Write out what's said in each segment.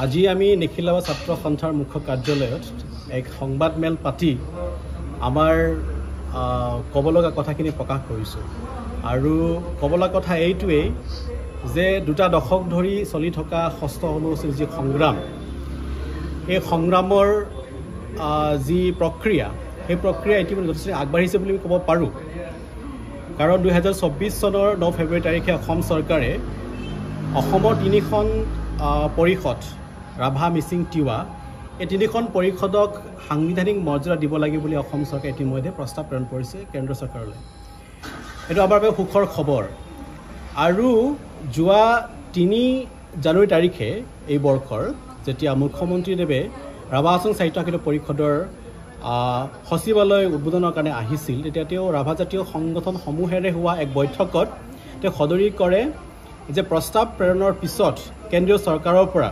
আজি আমি নিখিলৱা ছাত্ৰ সন্থাৰ মুখ্য কাৰ্যালয়ত এক সংবাদমেল পাতি আমাৰ ক'ব লগা কথাখিনি প্ৰকাশ কৰিছোঁ আৰু ক'ব লগা কথা এইটোৱেই যে দুটা দশক ধৰি চলি থকা ষষ্ঠ অনুসূচীৰ যি সংগ্ৰাম এই সংগ্ৰামৰ যি প্ৰক্ৰিয়া সেই প্ৰক্ৰিয়া ইতিমধ্যে যথেষ্ট আগবাঢ়িছে বুলি ক'ব পাৰোঁ কাৰণ 2024 চনৰ 9 ফেব্ৰুৱাৰী তাৰিখে অসম চৰকাৰে অসমৰ তিনিখন পৰিষদ ৰাভা মিচিং তিৱা এই তিনিখন পৰিষদক সাংবিধানিক মৰ্যাদা দিব লাগে বুলি অসম চৰকাৰে ইতিমধ্যে প্ৰস্তাৱ প্ৰেৰণ কৰিছে কেন্দ্ৰ চৰকাৰলৈ এইটো আমাৰ বাবে সুখৰ খবৰ আৰু যোৱা 3 জানুৱাৰী তাৰিখে এই বৰ্ষৰ যেতিয়া মুখ্যমন্ত্ৰীদেৱে ৰাভা আচং সাহিত্য পৰিষদৰ সচিবালয় উদ্বোধনৰ কাৰণে আহিছিল তেতিয়া তেওঁ ৰাভা জাতীয় সংগঠনসমূহেৰে হোৱা এক বৈঠকত তেওঁ সদৰি কৰে যে প্ৰস্তাৱ প্ৰেৰণৰ পিছত কেন্দ্ৰীয় চৰকাৰৰ পৰা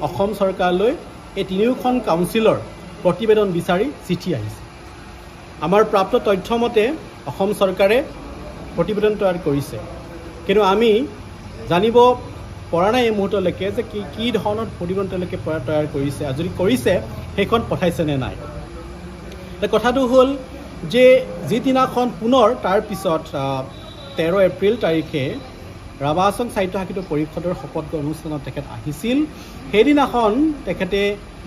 অসম চৰকাৰলৈ এই তিনিওখন কাউন্সিলৰ প্ৰতিবেদন বিচাৰি চিঠি আহিছে আমাৰ প্ৰাপ্ত তথ্যমতে অসম চৰকাৰে প্ৰতিবেদন তৈয়াৰ কৰিছে কিন্তু আমি জানিব পৰা নাই এই মুহূৰ্তলৈকে যে কি ধৰণৰ প্ৰতিবেদন তেওঁলোকে তৈয়াৰ কৰিছে আৰু যদি কৰিছে সেইখন পঠাইছে নে নাই কথাটো হ'ল যে যিদিনাখন পুনৰ তাৰ পিছত 13 এপ্ৰিল তাৰিখে ৰাভা আচং সাহিত্য পৰিষদৰ শপত অনুষ্ঠানত তেখেত আহিছিল সেইদিনাখন তেখেতে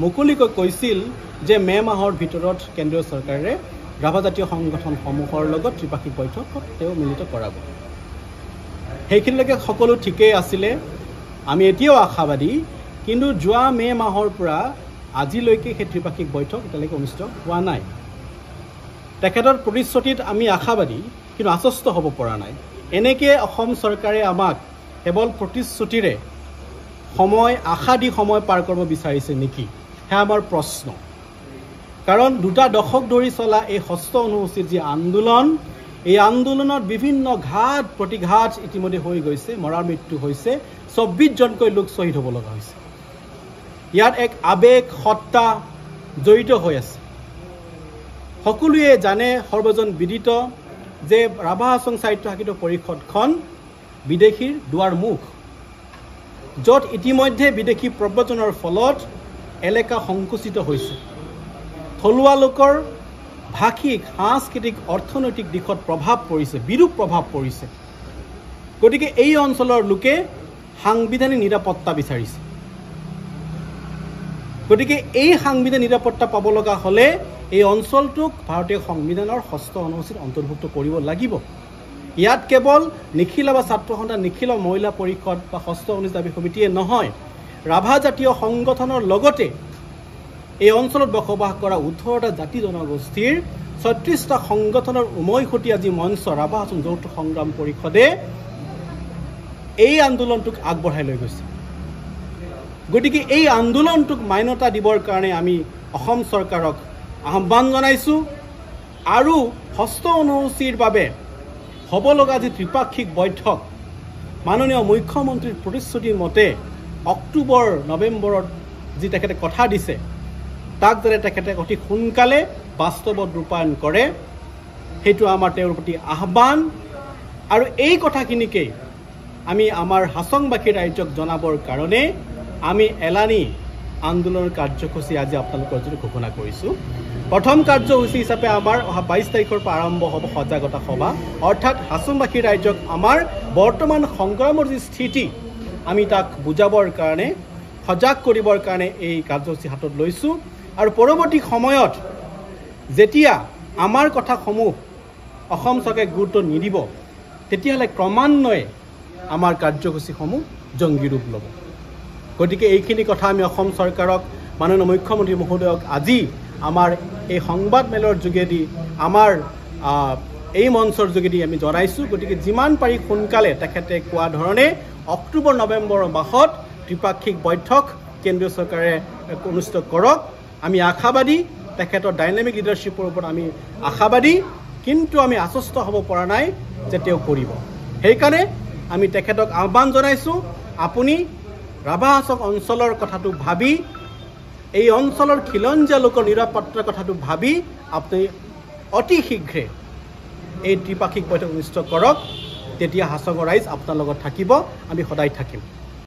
মুকলিকৈ কৈছিল যে মে মাহৰ ভিতৰত কেন্দ্ৰীয় চৰকাৰে ৰাভা জাতীয় সংগঠনসমূহৰ লগত ত্ৰিপাক্ষিক বৈঠকত তেওঁ মিলিত কৰাব সেইখিনিলৈকে সকলো ঠিকেই আছিলে আমি এতিয়াও আশাবাদী কিন্তু যোৱা মে মাহৰ পৰা আজিলৈকে সেই ত্ৰিপাক্ষিক বৈঠক এতিয়ালৈকে অনুষ্ঠিত হোৱা নাই তেখেতৰ প্ৰতিশ্ৰুতিত আমি আশাবাদী কিন্তু আশ্বস্ত হ'ব পৰা নাই এনেকৈ অসম চৰকাৰে আমাক কেৱল প্ৰতিশ্ৰুতিৰে আশা দি সময় পাৰ কৰিব বিচাৰিছে নেকি সেয়া আমাৰ প্ৰশ্ন কাৰণ দুটা দশক ধৰি চলা এই ষষ্ঠ অনুসূচীৰ যি আন্দোলন এই আন্দোলনত বিভিন্ন ঘাত প্ৰতিঘাত ইতিমধ্যে হৈ গৈছে মৰাৰ মৃত্যু হৈছে 24 জনকৈ লোক শ্বহীদ হ'ব লগা হৈছে ইয়াত এক আবেগ সত্তা জড়িত হৈ আছে সকলোৱে জানে সৰ্বজন বিদিত যে ৰাভা আচং সাহিত্য পৰিষদখন বিদেশীৰ দুৱাৰ মুখ য'ত ইতিমধ্যে বিদেশী প্ৰব্ৰজনৰ ফলত এলেকা সংকুচিত হৈছে থলুৱা লোকৰ ভাষিক সাংস্কৃতিক অৰ্থনৈতিক দিশত প্ৰভাৱ পৰিছে বিৰূপ প্ৰভাৱ পৰিছে গতিকে এই অঞ্চলৰ লোকে সাংবিধানিক নিৰাপত্তা বিচাৰিছে গতিকে এই সাংবিধানিক নিৰাপত্তা পাব লগা হ'লে এই অঞ্চলটোক ভাৰতীয় সংবিধানৰ ষষ্ঠ অনুসূচীত অন্তৰ্ভুক্ত কৰিব লাগিব ইয়াত কেৱল নিখিলৱা ছাত্ৰ সন্থা নিখিলৱা মহিলা পৰিষদ বা ষষ্ঠ অনুসূচীত দাবী সমিতিয়ে নহয় ৰাভা জাতীয় সংগঠনৰ লগতে এই অঞ্চলত বসবাস কৰা 18টা জাতি জনগোষ্ঠীৰ 36টা সংগঠনৰ উমৈহতীয়া আজি মঞ্চ ৰাভা আচং যৌথ সংগ্ৰাম পৰিষদে এই আন্দোলনটোক আগবঢ়াই লৈ গৈছে গতিকে এই আন্দোলনটোক মান্যতা দিবৰ কাৰণে আমি অসম চৰকাৰক আহ্বান জনাইছোঁ আৰু ষষ্ঠ অনুসূচীৰ বাবে হ'ব লগা যি ত্ৰিপাক্ষিক বৈঠক মাননীয় মুখ্যমন্ত্ৰীৰ প্ৰতিশ্ৰুতিৰ মতে অক্টোবৰ নৱেম্বৰত যি তেখেতে কথা দিছে তাক যাতে তেখেতে অতি সোনকালে বাস্তৱত ৰূপায়ণ কৰে সেইটো আমাৰ তেওঁৰ প্ৰতি আহ্বান আৰু এই কথাখিনিকেই আমি আমাৰ হাছংবাসী ৰাইজক জনাবৰ কাৰণে আমি এলানি আন্দোলনৰ কাৰ্যসূচী আজি আপোনালোকৰ যদি ঘোষণা কৰিছোঁ প্ৰথম কাৰ্যসূচী হিচাপে আমাৰ অহা 22 তাৰিখৰ পৰা আৰম্ভ হ'ব সজাগতা সভা অৰ্থাৎ হাছংবাসী ৰাইজক আমাৰ বৰ্তমান সংগ্ৰামৰ যি স্থিতি আমি তাক বুজাবৰ কাৰণে সজাগ কৰিবৰ কাৰণে এই কাৰ্যসূচী হাতত লৈছোঁ আৰু পৰৱৰ্তী সময়ত যেতিয়া আমাৰ কথাসমূহ অসম চৰকাৰে গুৰুত্ব নিদিব তেতিয়াহ'লে ক্ৰমান্বয়ে আমাৰ কাৰ্যসূচীসমূহ জংগী ৰূপ ল'ব গতিকে এইখিনি কথা আমি অসম চৰকাৰক মাননীয় মুখ্যমন্ত্ৰী মহোদয়ক আজি আমাৰ এই সংবাদমেলৰ যোগেদি আমাৰ এই মঞ্চৰ যোগেদি আমি জনাইছোঁ গতিকে যিমান পাৰি সোনকালে তেখেতে কোৱা ধৰণে অক্টোবৰ নৱেম্বৰৰ মাহত ত্ৰিপাক্ষিক বৈঠক কেন্দ্ৰীয় চৰকাৰে অনুষ্ঠিত কৰক আমি আশাবাদী তেখেতৰ ডাইনামিক লিডাৰশ্বিপৰ ওপৰত আমি আশাবাদী কিন্তু আমি আশ্বস্ত হ'ব পৰা নাই যে তেওঁ কৰিব সেইকাৰণে আমি তেখেতক আহ্বান জনাইছোঁ আপুনি ৰাভা আচং অঞ্চলৰ কথাটো ভাবি এই অঞ্চলৰ খিলঞ্জীয়া লোকৰ নিৰাপত্তাৰ কথাটো ভাবি আপুনি অতি শীঘ্ৰে এই ত্ৰিপাক্ষিক বৈঠক অনুষ্ঠিত কৰক তেতিয়া হাছঙৰ ৰাইজ আপোনাৰ লগত থাকিব আমি সদায় থাকিম